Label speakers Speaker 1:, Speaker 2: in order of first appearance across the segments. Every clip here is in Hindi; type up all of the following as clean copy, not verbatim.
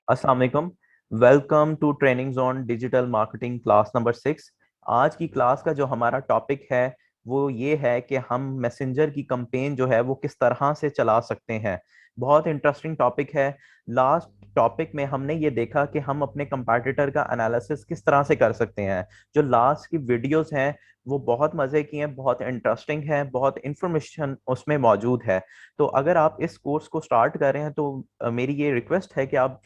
Speaker 1: अस्सलाम वालेकुम। Welcome to training zone digital marketing class number 6। आज की क्लास का जो हमारा टॉपिक है वो ये है कि हम मैसेंजर की कैंपेन जो है वो किस तरह से चला सकते हैं। बहुत इंटरेस्टिंग टॉपिक है। लास्ट टॉपिक में हमने ये देखा कि हम अपने कंपैटिटर का एनालिसिस किस तरह से कर सकते हैं। जो लास्ट की वीडियोस हैं वो बहुत मजे की हैं, बहुत इंटरेस्टिंग है, बहुत इंफॉर्मेशन उसमें मौजूद है। तो अगर आप इस कोर्स को स्टार्ट कर रहे हैं तो मेरी ये रिक्वेस्ट है कि आप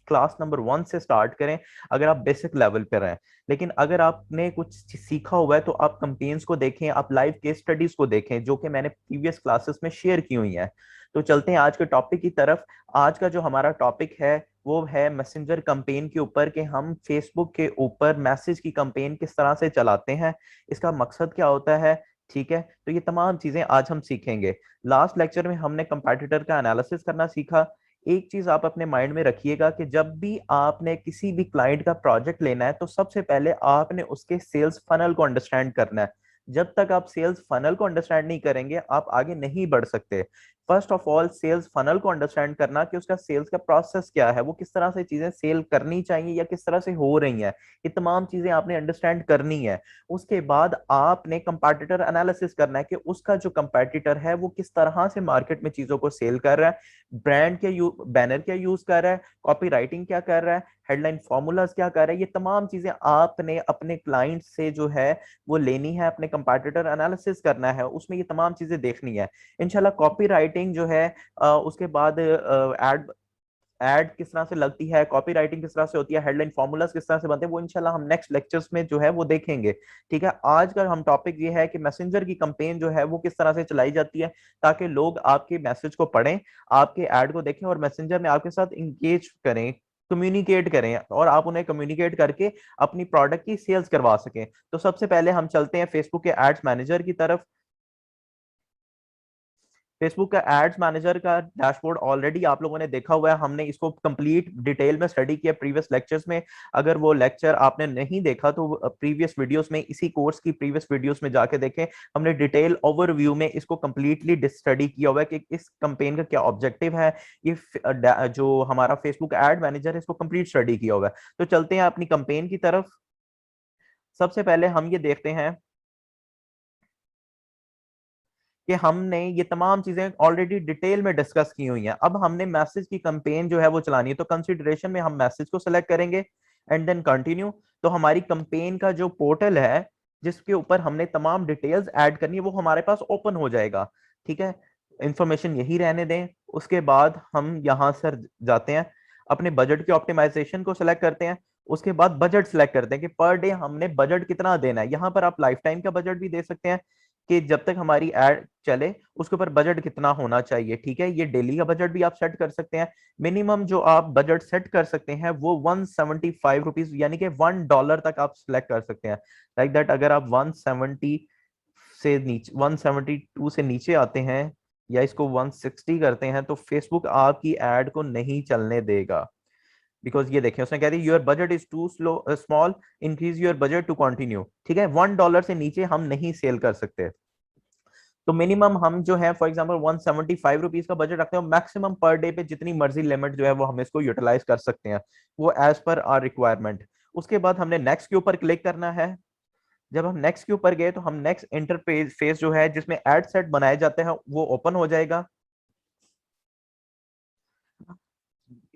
Speaker 1: क्लास नंबर 1 से स्टार्ट करें अगर आप बेसिक लेवल पे रहें। लेकिन अगर आपने कुछ सीखा हुआ है तो आप कंपेन्स को देखें, आप लाइव केस स्टडीज को देखें जो कि मैंने प्रीवियस क्लासेस में शेयर की हुई हैं। तो चलते हैं आज के टॉपिक की तरफ। आज का जो हमारा टॉपिक है वो है मैसेंजर कंपेन के ऊपर कि हम फेसबुक के ऊपर मैसेज की कंपेन किस तरह से चलाते हैं, इसका मकसद क्या होता है। ठीक है, तो ये तमाम चीजें आज हम सीखेंगे। लास्ट लेक्चर में हमने कंपैटिटर का एनालिसिस करना सीखा। एक चीज आप अपने माइंड में रखिएगा कि जब भी आपने किसी भी क्लाइंट का प्रोजेक्ट लेना है तो सबसे पहले आपने उसके सेल्स फनल को अंडरस्टैंड करना है। जब तक आप सेल्स फनल को अंडरस्टैंड नहीं करेंगे आप आगे नहीं बढ़ सकते। First of all sales funnel को अंडरस्टैंड करना कि उसका सेल्स का प्रोसेस क्या है, वो किस तरह से चीजें सेल करनी चाहिए या किस तरह से हो रही हैं, ये तमाम चीजें आपने अंडरस्टैंड करनी है। उसके बाद आपने कंपैटिटर एनालिसिस करना है कि उसका जो कंपैटिटर है वो किस तरह से मार्केट में चीजों को सेल कर रहा है, ब्रांड क्या बैनर क्या यूज कर रहा है, कॉपी राइटिंग क्या कर रहा है, हेडलाइन फॉर्मूलाज क्या कर रहा है। ये तमाम चीजें आपने अपने क्लाइंट से जो है वो लेनी है, अपने कंपैटिटर एनालिसिस करना है, उसमें ये तमाम चीजें देखनी है। इंशाल्लाह कॉपी राइटिंग जो है उसके बाद एड एड किस तरह से लगती है, कॉपी राइटिंग किस तरह से होती है, हेडलाइन फॉर्मूलाज किस तरह से बनते हैं, वो इंशाल्लाह हम नेक्स्ट लेक्चर्स में जो है वो देखेंगे। ठीक है, आज का हम टॉपिक ये है कि मैसेंजर की कंपेन जो है वो किस तरह से चलाई जाती है ताकि लोग आपके मैसेज को पढ़ें, आपके ऐड को देखें और मैसेंजर में आपके साथ इंगेज करें, कम्युनिकेट करें और आप उन्हें कम्युनिकेट करके अपनी प्रोडक्ट की सेल्स करवा सकें। तो सबसे पहले हम चलते हैं फेसबुक के एड्स मैनेजर की तरफ। फेसबुक का एड्स मैनेजर का डैशबोर्ड ऑलरेडी आप लोगों ने देखा हुआ है, हमने इसको कंप्लीट डिटेल में स्टडी किया प्रीवियस लेक्चर्स में। अगर वो लेक्चर आपने नहीं देखा तो प्रीवियस वीडियोस में, इसी कोर्स की प्रीवियस वीडियोस में जाके देखें। हमने डिटेल ओवरव्यू में इसको कंप्लीटली स्टडी किया हुआ है कि इस कंपेन का क्या ऑब्जेक्टिव है। ये जो हमारा फेसबुक एड मैनेजर है इसको कंप्लीट स्टडी किया हुआ है। तो चलते हैं अपनी कंपेन की तरफ। सबसे पहले हम ये देखते हैं कि हमने ये तमाम चीजें ऑलरेडी डिटेल में डिस्कस की हुई हैं। अब हमने मैसेज की कंपेन जो है वो चलानी है, तो कंसिडरेशन में हम मैसेज को सिलेक्ट करेंगे एंड देन कंटिन्यू। तो हमारी कंपेन का जो पोर्टल है जिसके ऊपर हमने तमाम डिटेल्स ऐड करनी है वो हमारे पास ओपन हो जाएगा। ठीक है, इंफॉर्मेशन यही रहने दें। उसके बाद हम यहाँ सर जाते हैं, अपने बजट के ऑप्टिमाइजेशन को सिलेक्ट करते हैं। उसके बाद बजट सिलेक्ट करते हैं कि पर डे हमने बजट कितना देना है। यहाँ पर आप लाइफ टाइम का बजट भी दे सकते हैं कि जब तक हमारी एड चले उसके ऊपर बजट कितना होना चाहिए। ठीक है, ये डेली का बजट भी आप सेट कर सकते हैं। मिनिमम जो आप बजट सेट कर सकते हैं वो 175 रुपीज यानी कि $1 तक आप सिलेक्ट कर सकते हैं। लाइक दैट अगर आप 170 से नीचे 172 से नीचे आते हैं या इसको 160 करते हैं तो फेसबुक आपकी एड को नहीं चलने देगा। बिकॉज ये देखें उसने कह दी your budget is too slow small, increase your budget to continue. ठीक है, $1 से नीचे हम नहीं सेल कर सकते। तो मिनिमम हम जो है फॉर एग्जांपल 175 रुपीज का बजट रखते हैं, मैक्सिमम पर डे पे जितनी मर्जी लिमिट जो है वो हम इसको यूटिलाइज कर सकते हैं, वो एज पर आर रिक्वायरमेंट। उसके बाद हमने नेक्स्ट के ऊपर क्लिक करना है। जब हम नेक्स्ट के ऊपर गए तो हम नेक्स्ट इंटरफेस फेस जो है जिसमें एड सेट बनाए जाते हैं वो ओपन हो जाएगा।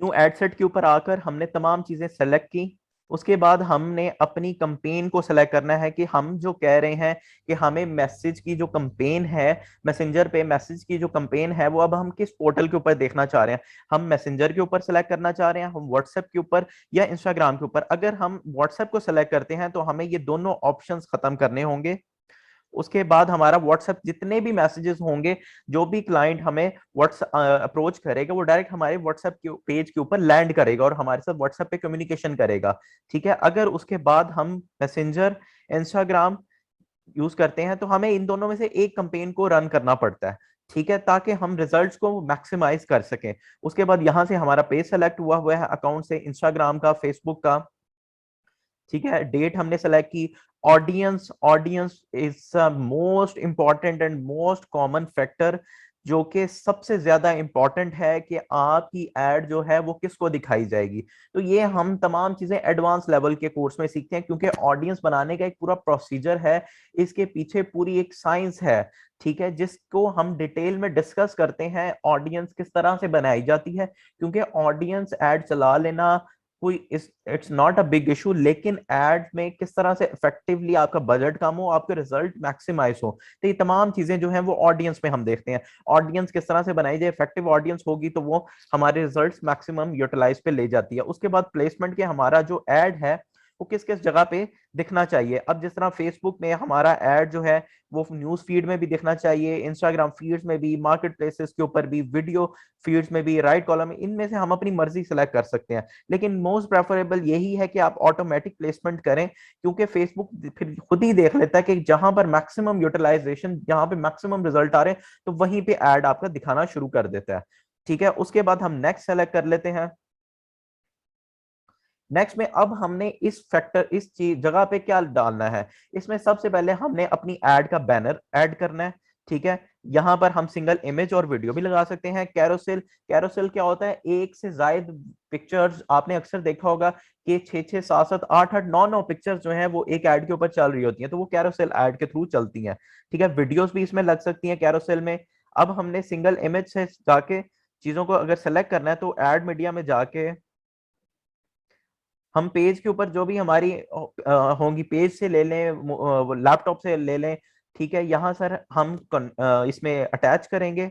Speaker 1: न्यू एड सेट के ऊपर आकर हमने तमाम चीजें सेलेक्ट की। उसके बाद हमने अपनी कंपेन को सेलेक्ट करना है कि हम जो कह रहे हैं कि हमें मैसेज की जो कंपेन है, मैसेंजर पे मैसेज की जो कंपेन है वो अब हम किस पोर्टल के ऊपर देखना चाह रहे हैं। हम मैसेंजर के ऊपर सेलेक्ट करना चाह रहे हैं, हम व्हाट्सएप के ऊपर या इंस्टाग्राम के ऊपर। अगर हम व्हाट्सएप को सेलेक्ट करते हैं तो हमें ये दोनों ऑप्शंस खत्म करने होंगे। उसके बाद हमारा व्हाट्सएप जितने भी मैसेजेस होंगे, जो भी क्लाइंट हमें व्हाट्सएप अप्रोच करेगा वो डायरेक्ट हमारे व्हाट्सएप के पेज के ऊपर लैंड करेगा और हमारे साथ व्हाट्सएप पे कम्युनिकेशन करेगा। ठीक है, अगर उसके बाद हम मैसेंजर, इंस्टाग्राम यूज करते हैं तो हमें इन दोनों में से एक कंपेन को रन करना पड़ता है। ठीक है, ताकि हम रिजल्ट्स को मैक्सिमाइज कर सकें। उसके बाद यहां से हमारा पेज सेलेक्ट हुआ हुआ है अकाउंट से, इंस्टाग्राम का, फेसबुक का। ठीक है, डेट हमने सेलेक्ट की। Audience, audience is most important and most common factor जो कि सबसे ज्यादा इंपॉर्टेंट है कि आपकी एड जो है वो किसको दिखाई जाएगी। तो ये हम तमाम चीजें एडवांस लेवल के कोर्स में सीखते हैं, क्योंकि ऑडियंस बनाने का एक पूरा प्रोसीजर है, इसके पीछे पूरी एक साइंस है, ठीक है, जिसको हम डिटेल में डिस्कस करते हैं ऑडियंस किस तरह से बनाई जाती है। क्योंकि ऑडियंस एड चला लेना कोई it's not a big issue, लेकिन एड में किस तरह से इफेक्टिवली आपका बजट कम हो, आपके रिजल्ट मैक्सिमाइज हो, तो ये तमाम चीजें जो हैं वो ऑडियंस में हम देखते हैं। ऑडियंस किस तरह से बनाई जाए, इफेक्टिव ऑडियंस होगी तो वो हमारे रिजल्ट्स मैक्सिमम यूटिलाइज पे ले जाती है। उसके बाद प्लेसमेंट के हमारा जो एड है वो किस किस जगह पे दिखना चाहिए। अब जिस तरह फेसबुक में हमारा एड जो है वो न्यूज फीड में भी दिखना चाहिए, इंस्टाग्राम फीड्स में भी, मार्केट प्लेसेस के ऊपर भी, वीडियो फीड्स में भी, राइट कॉलम में, इनमें से हम अपनी मर्जी सेलेक्ट कर सकते हैं। लेकिन मोस्ट प्रेफरेबल यही है कि आप ऑटोमेटिक प्लेसमेंट करें, क्योंकि फेसबुक फिर खुद ही देख लेता है कि जहां पर मैक्सिमम यूटिलाइजेशन, जहां पे मैक्सिमम रिजल्ट आ रहे हैं, तो वहीं पे एड आपका दिखाना शुरू कर देता है। ठीक है, उसके बाद हम नेक्स्ट सेलेक्ट कर लेते हैं। नेक्स्ट में अब हमने इस फैक्टर, इस चीज जगह पे क्या डालना है, इसमें सबसे पहले हमने अपनी एड का बैनर ऐड करना है। ठीक है, यहां पर हम सिंगल इमेज और वीडियो भी लगा सकते हैं। कैरोसेल, कैरोसेल क्या होता है, एक से ज्यादा पिक्चर्स, आपने अक्सर देखा होगा कि 6 6 7 7 8 8 9 9 पिक्चर्स जो हैं वो एक ऐड के ऊपर चल रही होती हैं, तो वो कैरोसेल ऐड के थ्रू चलती हैं। ठीक है, वीडियोस भी इसमें लग सकती हैं कैरोसेल में। अब हमने सिंगल इमेज से जाके चीजों को अगर सेलेक्ट करना है तो ऐड मीडिया में जाके हम पेज के ऊपर जो भी हमारी होंगी, पेज से ले लें, लैपटॉप से ले लें। ठीक है, यहाँ सर हम इसमें अटैच करेंगे।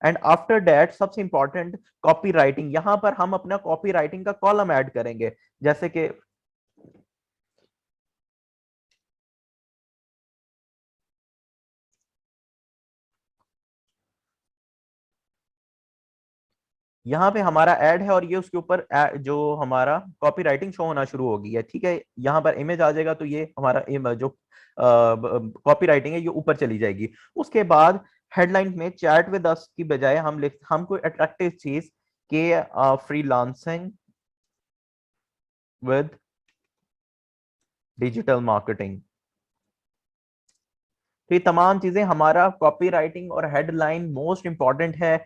Speaker 1: एंड आफ्टर दैट सबसे इंपॉर्टेंट, कॉपी राइटिंग, यहाँ पर हम अपना कॉपी राइटिंग का कॉलम ऐड करेंगे। जैसे कि यहाँ पे हमारा ऐड है और ये उसके ऊपर जो हमारा कॉपी राइटिंग शो होना शुरू हो गई है। ठीक है, यहाँ पर इमेज आ जाएगा तो ये हमारा जो कॉपी राइटिंग है ये ऊपर चली जाएगी। उसके बाद हेडलाइन में चैट विद अस की बजाय हम कोई अट्रैक्टिव चीज के फ्रीलांसिंग विद डिजिटल मार्केटिंग, तो ये तमाम चीजें, हमारा कॉपी राइटिंग और हेडलाइन मोस्ट इंपॉर्टेंट है।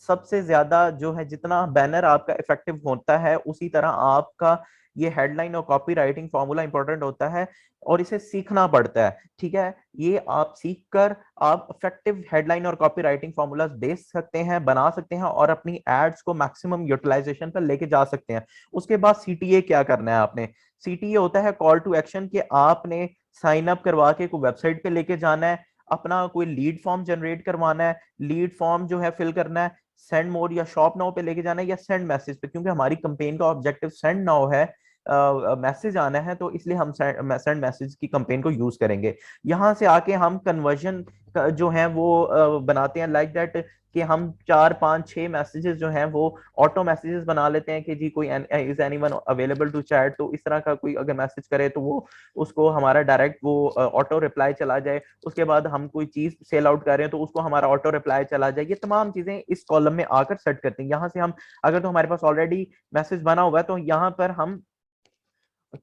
Speaker 1: सबसे ज्यादा जो है, जितना बैनर आपका इफेक्टिव होता है उसी तरह आपका ये हेडलाइन और कॉपी राइटिंग फॉर्मूला इंपॉर्टेंट होता है, और इसे सीखना पड़ता है। ठीक है, ये आप सीख कर आप इफेक्टिव हेडलाइन और कॉपी राइटिंग फॉर्मूला दे सकते हैं, बना सकते हैं, और अपनी एड्स को मैक्सिमम यूटिलाइजेशन पर लेके जा सकते हैं। उसके बाद सीटीए क्या करना है आपने, सीटीए होता है कॉल टू एक्शन, कि आपने साइन अप करवा के कोई वेबसाइट पे लेके जाना है, अपना कोई लीड फॉर्म जनरेट करवाना है, लीड फॉर्म जो है फिल करना है, सेंड मोड या शॉप नाउ पे लेके जाना है, या सेंड मैसेज पे, क्योंकि हमारी कंपेन का ऑब्जेक्टिव सेंड नाउ है, मैसेज आना है, तो इसलिए हम सेंड मैसेज की कंपेन को यूज करेंगे। यहां से आके हम कन्वर्जन जो है वो बनाते हैं, लाइक दैट कि हम 4 5 6 मैसेजेस जो हैं वो ऑटो मैसेजेस बना लेते हैं, कि जी कोई is anyone available to chat, तो इस तरह का कोई अगर मैसेज करे तो वो उसको हमारा डायरेक्ट वो ऑटो रिप्लाई चला जाए। उसके बाद हम कोई चीज सेल आउट कर रहे हैं तो उसको हमारा ऑटो रिप्लाई चला जाए। ये तमाम चीजें इस कॉलम में आकर सेट करते हैं। यहाँ से हम, अगर तो हमारे पास ऑलरेडी मैसेज बना होगा तो यहाँ पर हम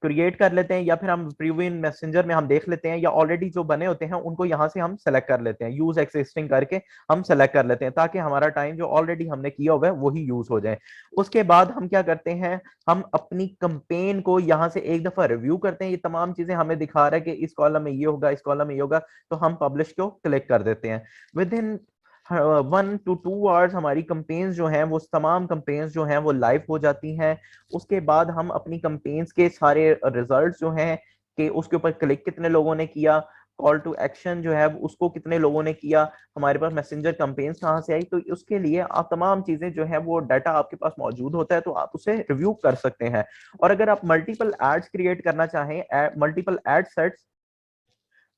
Speaker 1: क्रिएट कर लेते हैं, या फिर हम प्रीव्यू इन मैसेंजर में हम देख लेते हैं, या ऑलरेडी जो बने होते हैं उनको यहाँ से हम सेलेक्ट कर लेते हैं, यूज एक्सिस्टिंग करके हम सेलेक्ट कर लेते हैं, ताकि हमारा टाइम जो ऑलरेडी हमने किया हुआ है वही यूज हो जाए। उसके बाद हम क्या करते हैं, हम अपनी कंपेन को यहाँ से एक दफा रिव्यू करते हैं। ये तमाम चीजें हमें दिखा रहा है कि इस कॉलम में ये होगा, इस कॉलम में ये होगा, तो हम पब्लिश को क्लिक कर देते हैं। विद इन 1 to 2 आवर्स हमारी कंपेन्स जो हैं वो, तमाम कंपेन्स जो हैं वो लाइव हो जाती हैं। उसके बाद हम अपनी कंपेन्स के सारे रिजल्ट्स जो हैं, कि उसके ऊपर क्लिक कितने लोगों ने किया, कॉल टू एक्शन जो है उसको कितने लोगों ने किया, हमारे पास मैसेंजर कंपेन्स कहाँ से आई, तो उसके लिए आप तमाम चीजें जो है वो डाटा आपके पास मौजूद होता है, तो आप उसे रिव्यू कर सकते हैं। और अगर आप मल्टीपल एड्स क्रिएट करना चाहें, मल्टीपल एड सेट्स,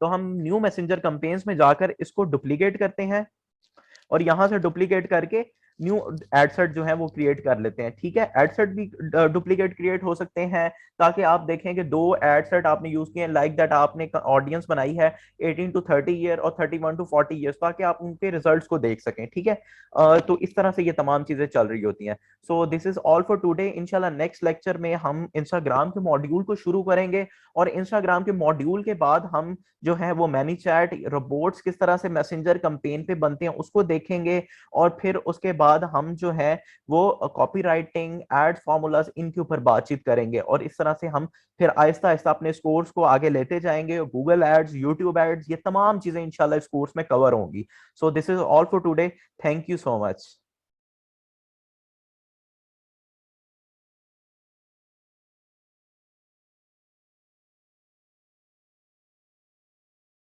Speaker 1: तो हम न्यू मैसेंजर कंपेन्स में जाकर इसको डुप्लीकेट करते हैं, और यहां से डुप्लीकेट करके न्यू एडसेट जो है वो क्रिएट कर लेते हैं। ठीक है, एडसेट भी डुप्लीकेट क्रिएट हो सकते हैं, ताकि आप देखें कि दो एडसेट आपने यूज किए, लाइक दैट आपने ऑडियंस बनाई है 18 to 30 ईयर और 31 to 40 ईयर्स, ताकि आप उनके रिजल्ट्स को देख सकें। ठीक है, तो इस तरह से ये तमाम चीजें चल रही होती हैं। So this is all for today. इंशाल्लाह नेक्स्ट लेक्चर में हम इंस्टाग्राम के मॉड्यूल को शुरू करेंगे, और इंस्टाग्राम के मॉड्यूल के बाद हम जो है वो मैनी चैट रोबोट्स किस तरह से मैसेंजर कैंपेन पे बनते हैं उसको देखेंगे। और फिर उसके बाद हम जो है वो कॉपी राइटिंग, एड फार्मूलाज, इनके ऊपर बातचीत करेंगे, और इस तरह से हम फिर आहिस्ता आहिस्ता अपने इस कोर्स को आगे लेते जाएंगे। गूगल एड्स, यूट्यूब एड्स, ये तमाम चीजें इंशाल्लाह इस कोर्स में कवर होंगी। So this is all for today. Thank you so much.